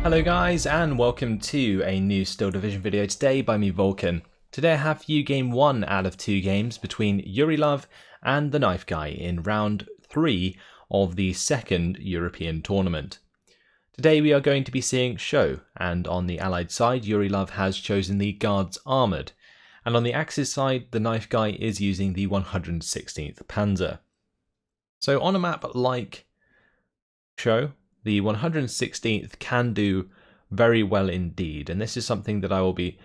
Hello guys, and welcome to a new Steel Division video today by me, Vulcan. Today I have for you game 1 out of 2 games between Yurilove and TheKnifeGuy in round 3 of the second European tournament. Today we are going to be seeing Cheux, and on the allied side Yurilove has chosen the Guards Armoured, and on the Axis side TheKnifeGuy is using the 116th Panzer. So on a map like Cheux, the 116th can do very well indeed, and this is something that I will be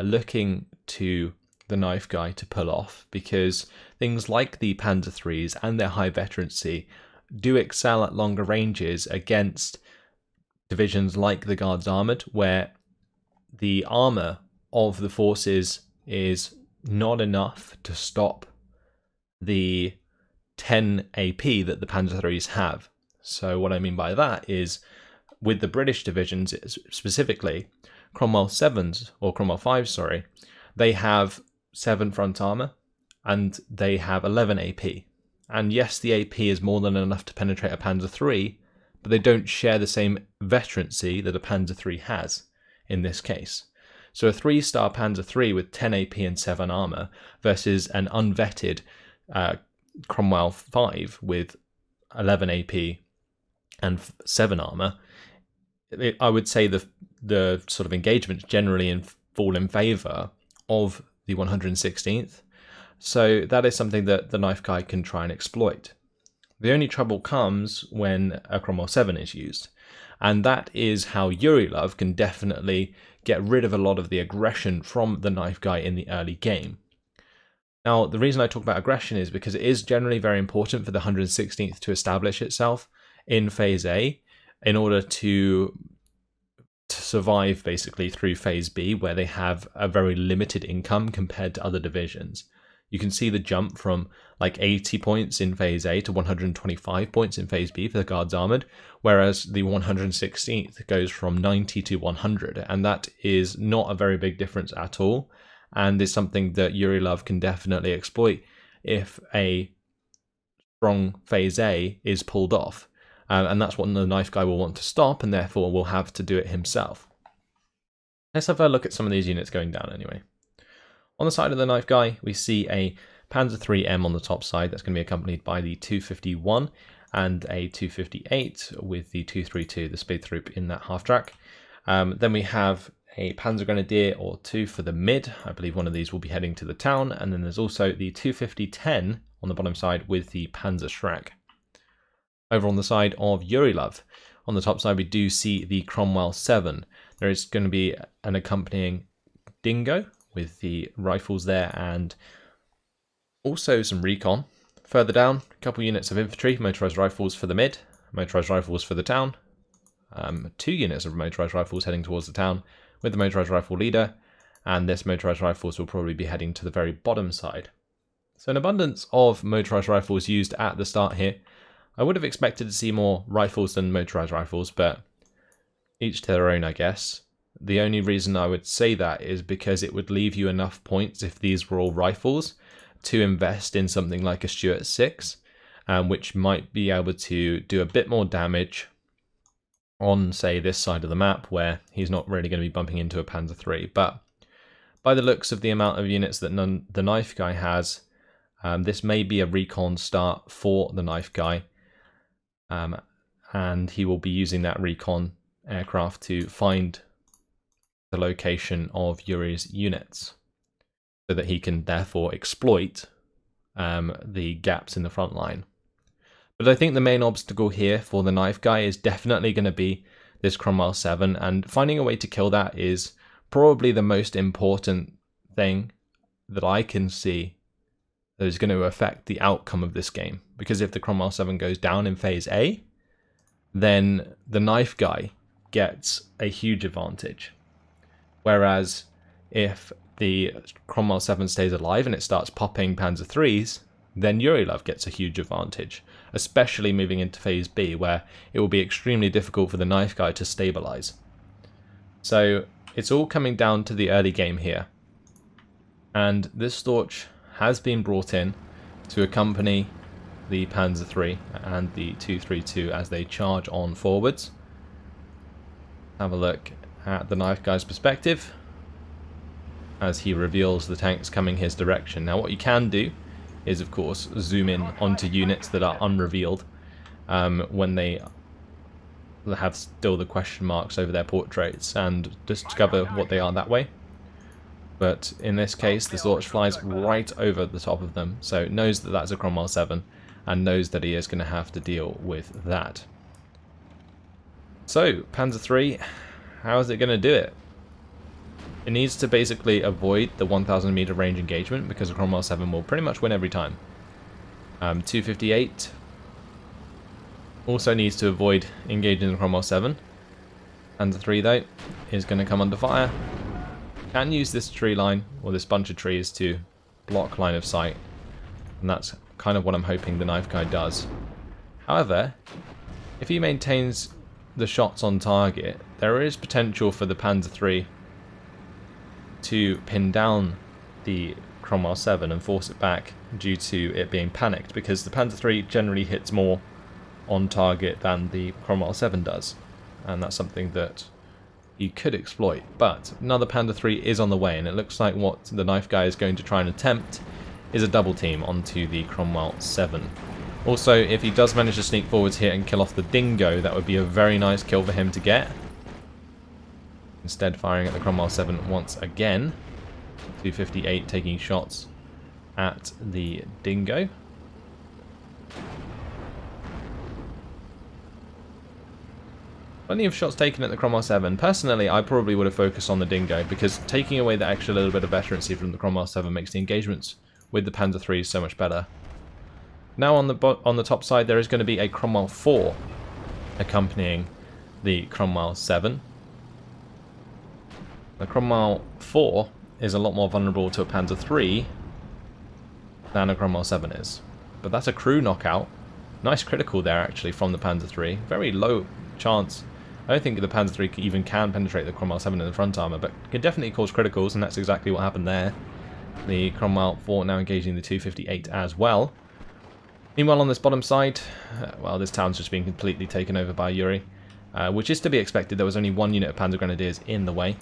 looking to TheKnifeGuy to pull off, because things like the Panzer IIIs and their high veterancy do excel at longer ranges against divisions like the Guards Armoured, where the armour of the forces is not enough to stop the 10 AP that the Panzer IIIs have. So what I mean by that is, with the British divisions specifically, Cromwell 7s, or Cromwell 5s, sorry, they have 7 front armour and they have 11 AP. And yes, the AP is more than enough to penetrate a Panzer III, but they don't share the same veterancy that a Panzer III has in this case. So a 3-star Panzer III with 10 AP and 7 armour versus an unvetted Cromwell 5 with 11 AP and 7 armour, I would say the sort of engagements generally fall in favour of the 116th. So that is something that TheKnifeGuy can try and exploit. The only trouble comes when a Cromwell 7 is used, and that is how Yurilove can definitely get rid of a lot of the aggression from TheKnifeGuy in the early game. Now, the reason I talk about aggression is because it is generally very important for the 116th to establish itself in Phase A in order to survive basically through Phase B, where they have a very limited income compared to other divisions. You can see the jump from like 80 points in Phase A to 125 points in Phase B for the Guards Armoured, whereas the 116th goes from 90 to 100, and that is not a very big difference at all, and is something that Yurilove can definitely exploit if a strong Phase A is pulled off. And that's what the TheKnifeGuy will want to stop, and therefore will have to do it himself. Let's have a look at some of these units going down anyway. On the side of the TheKnifeGuy, we see a Panzer IIIM on the top side. That's going to be accompanied by the 251 and a 258 with the 232, the Spätrupp, in that half track. Then we have a Panzer Grenadier or 2 for the mid. I believe one of these will be heading to the town. And then there's also the 250-10 on the bottom side with the Panzer Schreck. Over on the side of Yurilove, on the top side we do see the Cromwell 7. There is going to be an accompanying Dingo with the rifles there, and also some recon. Further down, a couple units of infantry, motorised rifles for the mid, motorised rifles for the town, 2 units of motorised rifles heading towards the town with the motorised rifle leader, and this motorised rifles will probably be heading to the very bottom side. So an abundance of motorised rifles used at the start here. I would have expected to see more rifles than motorised rifles, but each to their own, I guess. The only reason I would say that is because it would leave you enough points if these were all rifles to invest in something like a Stuart 6, which might be able to do a bit more damage on, say, this side of the map, where he's not really going to be bumping into a Panzer III. But by the looks of the amount of units that the TheKnifeGuy has, this may be a recon start for the TheKnifeGuy. And he will be using that recon aircraft to find the location of Yuri's units, so that he can therefore exploit the gaps in the front line. But I think the main obstacle here for the TheKnifeGuy is definitely going to be this Cromwell 7, and finding a way to kill that is probably the most important thing that I can see that is going to affect the outcome of this game. Because if the Cromwell 7 goes down in Phase A, then the TheKnifeGuy gets a huge advantage. Whereas if the Cromwell 7 stays alive and it starts popping Panzer IIIs, then Yurilove gets a huge advantage, especially moving into Phase B, where it will be extremely difficult for the TheKnifeGuy to stabilize. So it's all coming down to the early game here. And this Storch has been brought in to accompany the Panzer III and the 232 as they charge on forwards. have a look at the Knife Guy's perspective as he reveals the tanks coming his direction. Now what you can do is of course zoom in onto units that are unrevealed when they have still the question marks over their portraits and discover what they are that way. But in this case, the Zorch flies right over the top of them, so it knows that that's a Cromwell 7 and knows that he is going to have to deal with that. So, Panzer III, how is it going to do it? It needs to basically avoid the 1000 meter range engagement because a Cromwell 7 will pretty much win every time. 258 also needs to avoid engaging the Cromwell 7. Panzer III though is going to come under fire. Can use this tree line, or this bunch of trees, to block line of sight. And that's kind of what I'm hoping the Knife Guy does. However, if he maintains the shots on target, there is potential for the Panzer III to pin down the Cromwell 7 and force it back due to it being panicked, because the Panzer III generally hits more on target than the Cromwell 7 does. And that's something that you could exploit, but another Panzer III is on the way, and it looks like what the Knife Guy is going to try and attempt is a double team onto the Cromwell 7. Also, if he does manage to sneak forwards here and kill off the Dingo, that would be a very nice kill for him to get. Instead, firing at the Cromwell 7 once again. 258 taking shots at the Dingo. Plenty of shots taken at the Cromwell 7. Personally, I probably would have focused on the Dingo, because taking away that extra little bit of veterancy from the Cromwell 7 makes the engagements with the Panzer III so much better. Now on the top side there is going to be a Cromwell 4 accompanying the Cromwell 7. The Cromwell 4 is a lot more vulnerable to a Panzer III than a Cromwell 7 is. But that's a crew knockout. Nice critical there actually from the Panzer III. Very low chance. I don't think the Panzer III even can penetrate the Cromwell 7 in the front armour, but can definitely cause criticals, and that's exactly what happened there. The Cromwell 4 now engaging the 258 as well. Meanwhile on this bottom side, well, this town's just been completely taken over by Yuri, which is to be expected. There was only one unit of Panzer Grenadiers in the way,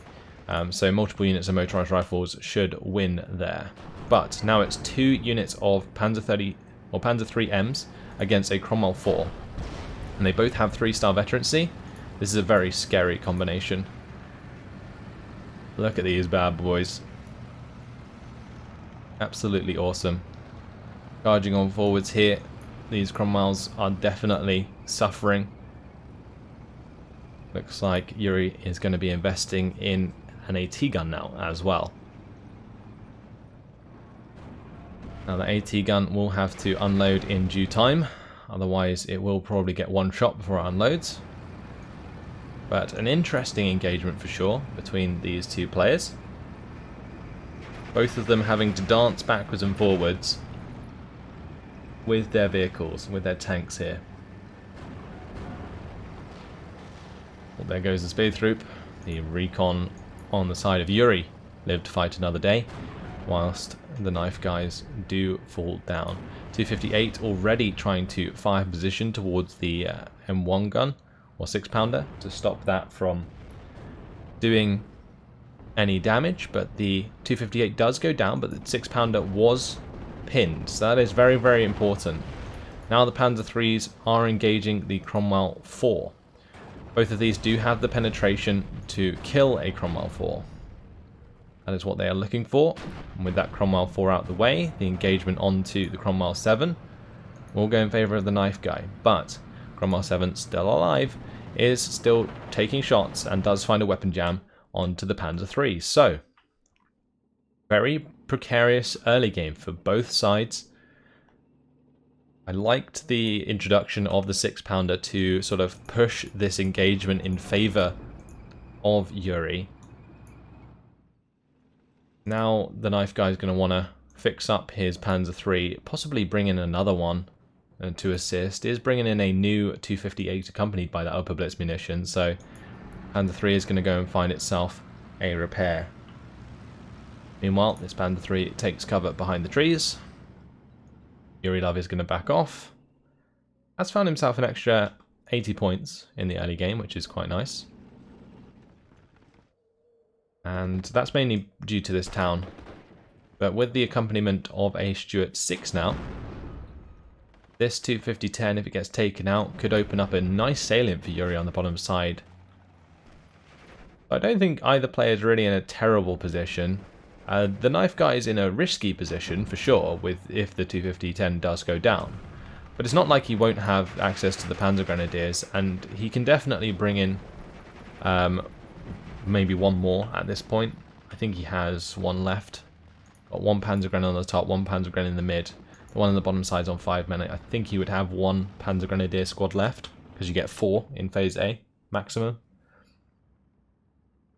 so multiple units of motorised rifles should win there. But now it's 2 units of Panzer 30 or Panzer 3Ms against a Cromwell 4, and they both have 3-star veterancy. This is a very scary combination. Look at these bad boys. Absolutely awesome. Charging on forwards here. These Cromwells are definitely suffering. Looks like Yuri is going to be investing in an AT gun now as well. Now the AT gun will have to unload in due time. Otherwise it will probably get one shot before it unloads. But an interesting engagement for sure between these two players. Both of them having to dance backwards and forwards with their vehicles, with their tanks here. Well, there goes the speed troop. The recon on the side of Yuri lived to fight another day, whilst the Knife Guys do fall down. 258 already trying to fire position towards the M1 gun, or 6-pounder, to stop that from doing any damage, but the 258 does go down, but the 6-pounder was pinned, so that is very, very important. Now the Panzer IIIs are engaging the Cromwell 4. Both of these do have the penetration to kill a Cromwell 4. That is what they are looking for. And with that Cromwell 4 out the way, the engagement onto the Cromwell 7 will go in favour of the Knife Guy. But Cromwell 7, still alive, is still taking shots and does find a weapon jam onto the Panzer III. So, very precarious early game for both sides. I liked the introduction of the 6-pounder to sort of push this engagement in favour of Yuri. Now the Knife Guy is going to want to fix up his Panzer III, possibly bring in another one to assist. He is bringing in a new 258 accompanied by that upper blitz munition, so Panzer III is going to go and find itself a repair. Meanwhile, this Panzer III takes cover behind the trees. Yurilove is going to back off. Has found himself an extra 80 points in the early game, which is quite nice. And that's mainly due to this town. But with the accompaniment of a Stuart 6 now, this 250-10, if it gets taken out, could open up a nice salient for Yuri on the bottom side. I don't think either player is really in a terrible position. The knife guy is in a risky position for sure, with if the 250-10 does go down. But it's not like he won't have access to the Panzer Grenadiers, and he can definitely bring in maybe one more at this point. I think he has one left. Got one Panzer Grenadier on the top, one Panzer Grenadier in the mid. The one on the bottom side's on 5 men. I think he would have one Panzer Grenadier squad left, because you get 4 in Phase A maximum.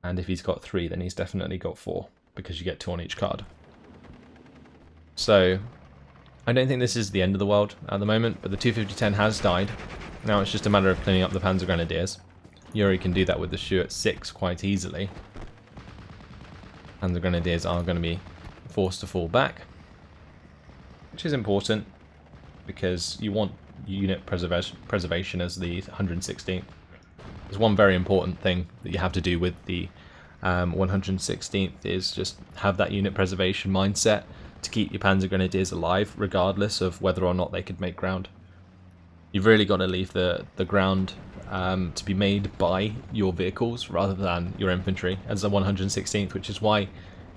And if he's got 3, then he's definitely got 4, because you get 2 on each card. So, I don't think this is the end of the world at the moment, but the 250-10 has died. Now it's just a matter of cleaning up the Panzer Grenadiers. Yuri can do that with the Stuart 6 quite easily. Panzer Grenadiers are going to be forced to fall back, which is important, because you want unit preservation as the 116th. There's one very important thing that you have to do with the 116th is just have that unit preservation mindset to keep your Panzer Grenadiers alive, regardless of whether or not they could make ground. You've really got to leave the ground to be made by your vehicles rather than your infantry as the 116th, which is why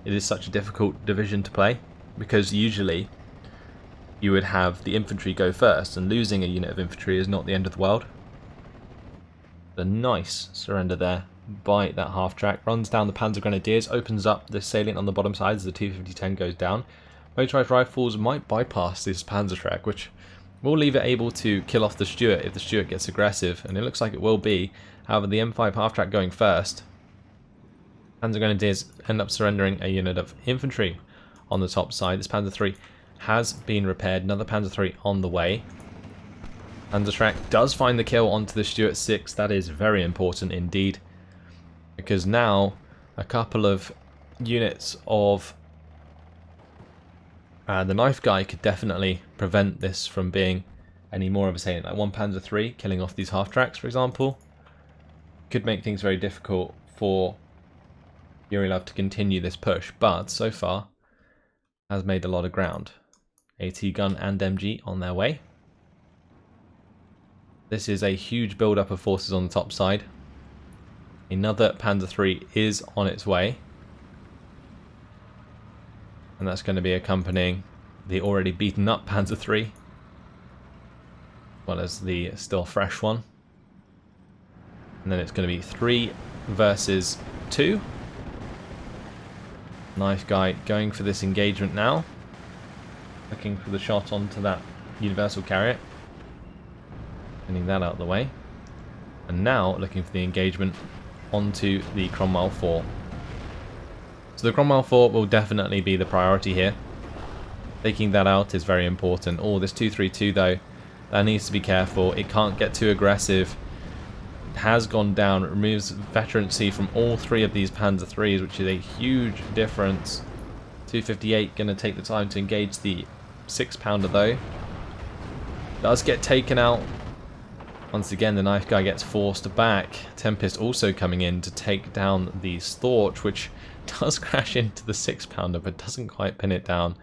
it is such a difficult division to play, because usually you would have the infantry go first, and losing a unit of infantry is not the end of the world. A nice surrender there by that half-track. Runs down the Panzer Grenadiers, opens up the salient on the bottom side as the 250-10 goes down. Motorized rifles might bypass this Panzer track, which will leave it able to kill off the Stuart if the Stuart gets aggressive, and it looks like it will be. However, the M5 half-track going first. Panzer Grenadiers end up surrendering a unit of infantry on the top side. This Panzer 3 has been repaired. Another Panzer 3 on the way. Panzer track does find the kill onto the Stuart 6. That is very important indeed, because now a couple of units of the knife guy could definitely prevent this from being any more of a salient. Like one Panzer 3 killing off these half tracks, for example, could make things very difficult for Yurilove to continue this push, but so far has made a lot of ground. AT gun and MG on their way. This is a huge build-up of forces on the top side. Another Panzer 3 is on its way, and that's going to be accompanying the already beaten up Panzer 3, as well as the still fresh one. And then it's going to be 3 versus 2. Knife guy going for this engagement now, looking for the shot onto that universal carrier, getting that out of the way, and now looking for the engagement onto the Cromwell 4. So the Cromwell 4 will definitely be the priority here. Taking that out is very important. Oh, this 232 though, that needs to be careful. It can't get too aggressive. It has gone down. It removes veterancy from all 3 of these Panzer 3s, which is a huge difference. 258 going to take the time to engage the 6-pounder though. Does get taken out. Once again, the knife guy gets forced back. Tempest also coming in to take down the Storch, which does crash into the 6-pounder, but doesn't quite pin it down.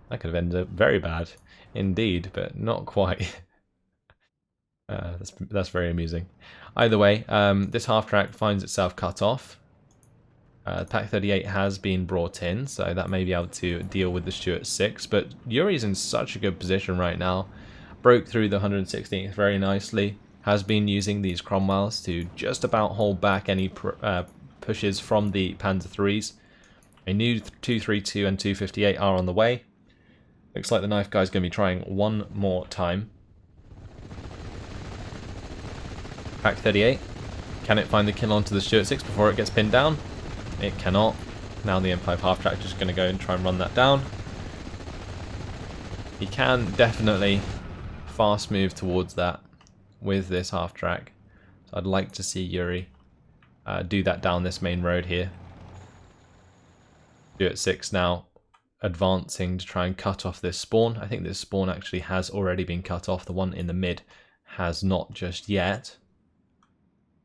That could have ended up very bad indeed, but not quite. That's very amusing. Either way, this half-track finds itself cut off. Pack 38 has been brought in, so that may be able to deal with the Stuart 6, but Yuri's in such a good position right now. Broke through the 116th very nicely. Has been using these Cromwells to just about hold back any pushes from the Panzer 3s. A new 232 and 258 are on the way. Looks like the knife guy's going to be trying one more time. Pack 38. Can it find the kill onto the Stuart 6 before it gets pinned down? It cannot. Now the M5 half-track is just going to go and try and run that down. He can definitely fast move towards that with this half-track. So I'd like to see Yuri do that down this main road here. Stuart 6 now advancing to try and cut off this spawn. I think this spawn actually has already been cut off. The one in the mid has not just yet.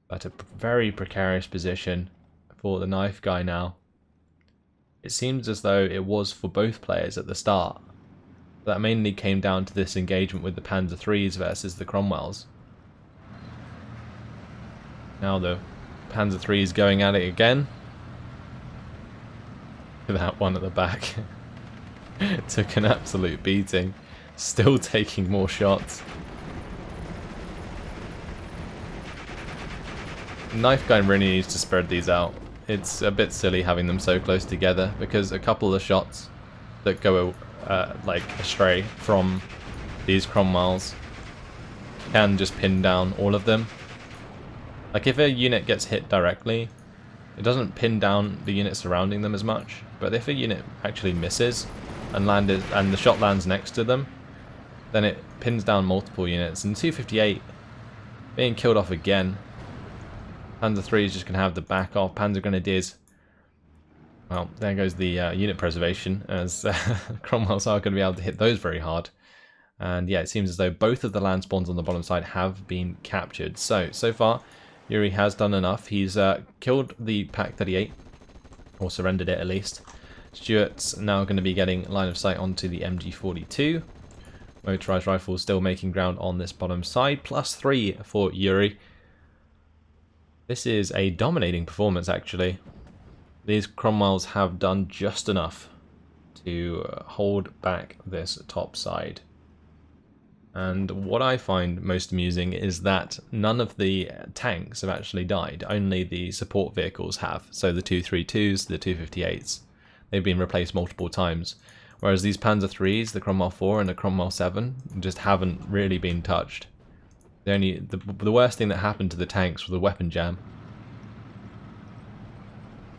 But a very precarious position for the knife guy now. It seems as though it was for both players at the start. That mainly came down to this engagement with the Panzer IIIs versus the Cromwells. Now the Panzer III is going at it again. That one at the back took an absolute beating. Still taking more shots. TheKnifeGuy really needs to spread these out. It's a bit silly having them so close together, because a couple of shots that go like astray from these Cromwells can just pin down all of them. Like if a unit gets hit directly, it doesn't pin down the unit surrounding them as much, but if a unit actually misses and the shot lands next to them, then it pins down multiple units. And 258 being killed off again. Panzer III is just going to have the back off. Panzer Grenadiers, well, there goes the unit preservation, as Cromwells are going to be able to hit those very hard. And yeah, it seems as though both of the land spawns on the bottom side have been captured. So far, Yuri has done enough. He's killed the Pak 38, or surrendered it at least. Stuart's now going to be getting line of sight onto the MG42. Motorized rifles still making ground on this bottom side. +3 for Yuri. This is a dominating performance, actually. These Cromwells have done just enough to hold back this top side. And what I find most amusing is that none of the tanks have actually died. Only the support vehicles have. So the 232s, the 258s. They've been replaced multiple times. Whereas these Panzer IIIs, the Cromwell 4 and the Cromwell 7, just haven't really been touched. The worst thing that happened to the tanks was the weapon jam.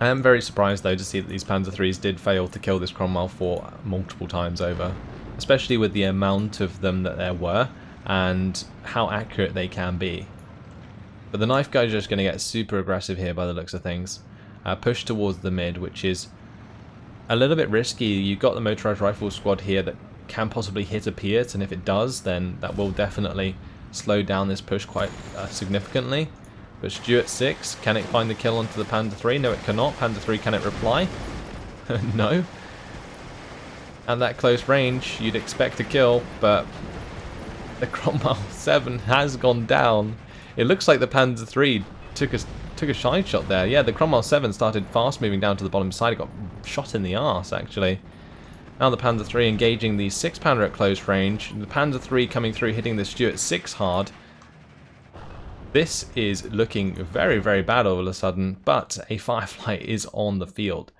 I am very surprised though to see that these Panzer IIIs did fail to kill this Cromwell 4 multiple times over. Especially with the amount of them that there were and how accurate they can be. But the TheKnifeGuy is just going to get super aggressive here by the looks of things. Push towards the mid, which is a little bit risky. You've got the motorized rifle squad here that can possibly hit a Piat, and if it does, then that will definitely slow down this push quite significantly. But Stuart 6, can it find the kill onto the Panzer III? No, it cannot. Panzer III, can it reply? No. At that close range, you'd expect a kill, but the Cromwell 7 has gone down. It looks like the Panzer III took a side shot there. Yeah, the Cromwell 7 started fast moving down to the bottom side. It got shot in the arse, actually. Now the Panzer III engaging the 6-pounder at close range. The Panzer III coming through, hitting the Stuart 6 hard. This is looking very, very bad all of a sudden, but a Firefly is on the field.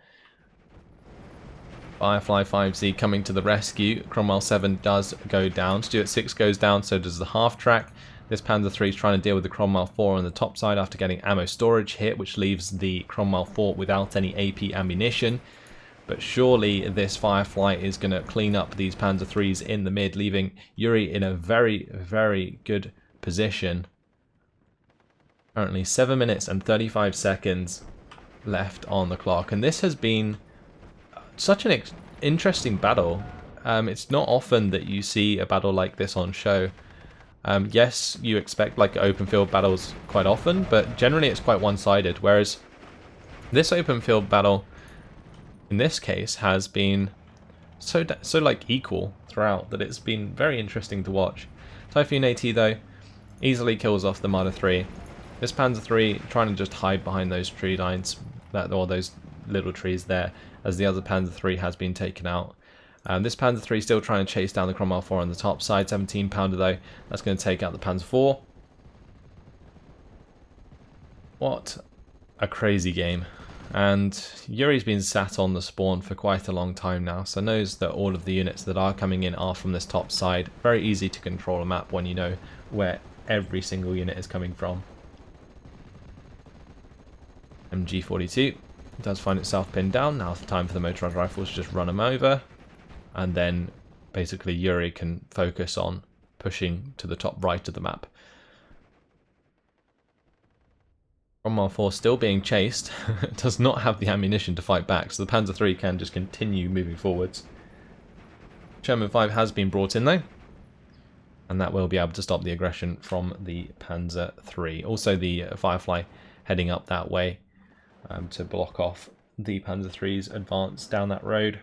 Firefly 5Z coming to the rescue. Cromwell 7 does go down. Stuart 6 goes down, so does the half-track. This Panzer III is trying to deal with the Cromwell 4 on the top side after getting ammo storage hit, which leaves the Cromwell 4 without any AP ammunition. But surely this Firefly is going to clean up these Panzer IIIs in the mid, leaving Yuri in a very, very good position. Currently 7 minutes and 35 seconds left on the clock. And this has been such an interesting battle. It's not often that you see a battle like this on show. Yes, you expect like open field battles quite often, but generally it's quite one-sided. Whereas this open field battle, in this case, has been so like equal throughout that it's been very interesting to watch. Typhoon AT though easily kills off the Marder 3. This Panzer III trying to just hide behind those tree lines, or those little trees there, as the other Panzer III has been taken out. This Panzer III still trying to chase down the Cromwell 4 on the top side. 17-pounder though, that's going to take out the Panzer IV. What a crazy game. And Yuri's been sat on the spawn for quite a long time now, so knows that all of the units that are coming in are from this top side. Very easy to control a map when you know where every single unit is coming from. MG42 does find itself pinned down. Now it's time for the motorized rifles to just run them over. And then basically Yuri can focus on pushing to the top right of the map. Cromwell 4 still being chased. Does not have the ammunition to fight back, so the Panzer III can just continue moving forwards. Sherman 5 has been brought in though, and that will be able to stop the aggression from the Panzer III. Also the Firefly heading up that way to block off the Panzer III's advance down that road.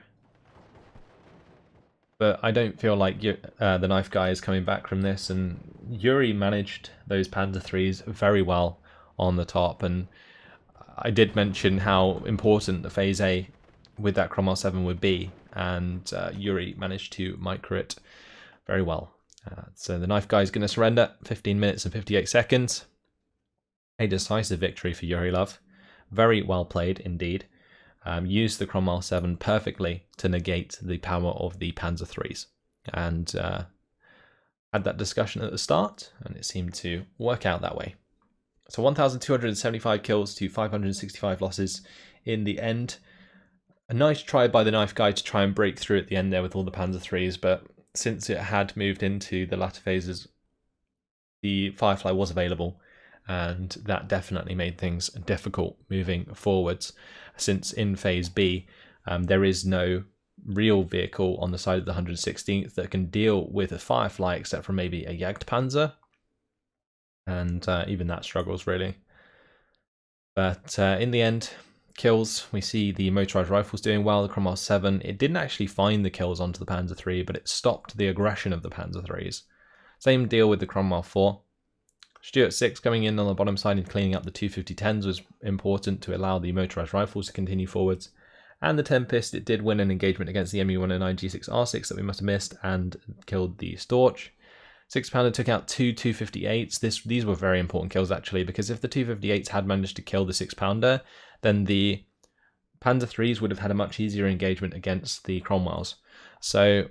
But I don't feel like the Knife Guy is coming back from this, and Yuri managed those Panzer III's very well on the top, and I did mention how important the Phase A with that Cromwell 7 would be, and Yuri managed to micro it very well. So the Knife Guy is going to surrender, 15 minutes and 58 seconds. A decisive victory for Yurilove. Very well played indeed. Used the Cromwell 7 perfectly to negate the power of the Panzer III's. And had that discussion at the start, and it seemed to work out that way. So 1,275 kills to 565 losses in the end. A nice try by the Knife Guy to try and break through at the end there with all the Panzer III's, but since it had moved into the latter phases, the Firefly was available, and that definitely made things difficult moving forwards, since in Phase B there is no real vehicle on the side of the 116th that can deal with a Firefly except for maybe a Jagdpanzer, and even that struggles really. But in the end, kills, we see the motorized rifles doing well. The Cromwell 7, it didn't actually find the kills onto the Panzer III, but it stopped the aggression of the Panzer III's. Same deal with the Cromwell 4. Stuart 6 coming in on the bottom side and cleaning up the 250-10s was important to allow the motorized rifles to continue forwards. And the Tempest, it did win an engagement against the MU-109 G6R6 that we must have missed and killed the Storch. 6-pounder took out two 258s. These were very important kills actually, because if the 258s had managed to kill the 6-pounder, then the Panzer III's would have had a much easier engagement against the Cromwells. So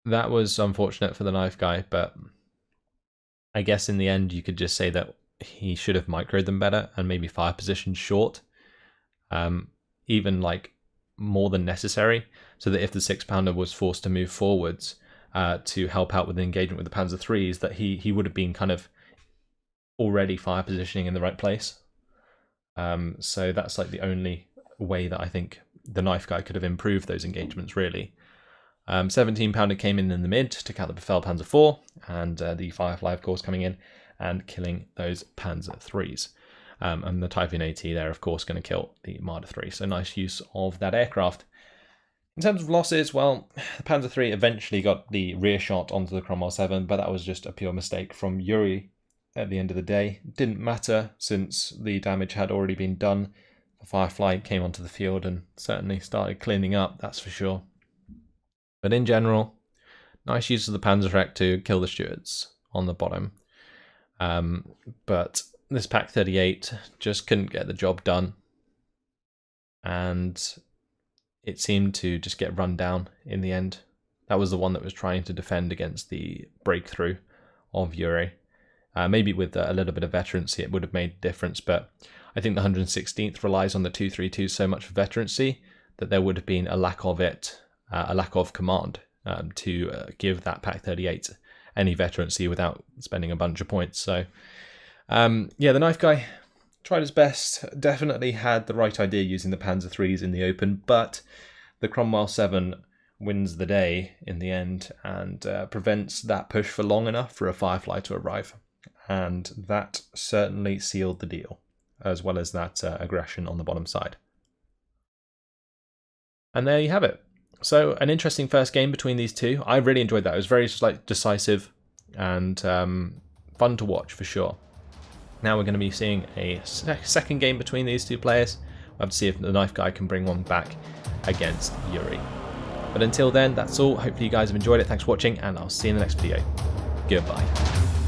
that was unfortunate for the Knife Guy, but I guess in the end you could just say that he should have microed them better and maybe fire positions short, even like more than necessary, so that if the 6-pounder was forced to move forwards to help out with the engagement with the Panzer III's, that he would have been kind of already fire positioning in the right place. So that's like the only way that I think the Knife Guy could have improved those engagements really. 17-pounder came in the mid, took out the Befehl Panzer IV, and the Firefly, of course, coming in and killing those Panzer III's. And the Typhoon AT there, of course, going to kill the Marder III. So nice use of that aircraft. In terms of losses, well, the Panzer III eventually got the rear shot onto the Cromwell 7, but that was just a pure mistake from Yuri at the end of the day. It didn't matter since the damage had already been done. The Firefly came onto the field and certainly started cleaning up, that's for sure. But in general, nice use of the Panzerwreck to kill the Stuarts on the bottom. But this Pak 38 just couldn't get the job done. And it seemed to just get run down in the end. That was the one that was trying to defend against the breakthrough of Yuri. Maybe with a little bit of veterancy it would have made a difference, but I think the 116th relies on the 232 so much for veterancy that there would have been a lack of it. A lack of command to give that Pak 38 any veterancy without spending a bunch of points. So, yeah, the Knife Guy tried his best, definitely had the right idea using the Panzer III's in the open, but the Cromwell 7 wins the day in the end and prevents that push for long enough for a Firefly to arrive. And that certainly sealed the deal, as well as that aggression on the bottom side. And there you have it. So an interesting first game between these two. I really enjoyed that. It was very decisive and fun to watch for sure. Now we're going to be seeing a second game between these two players. We'll have to see if the Knife Guy can bring one back against Yuri. But until then, that's all. Hopefully you guys have enjoyed it. Thanks for watching, and I'll see you in the next video. Goodbye.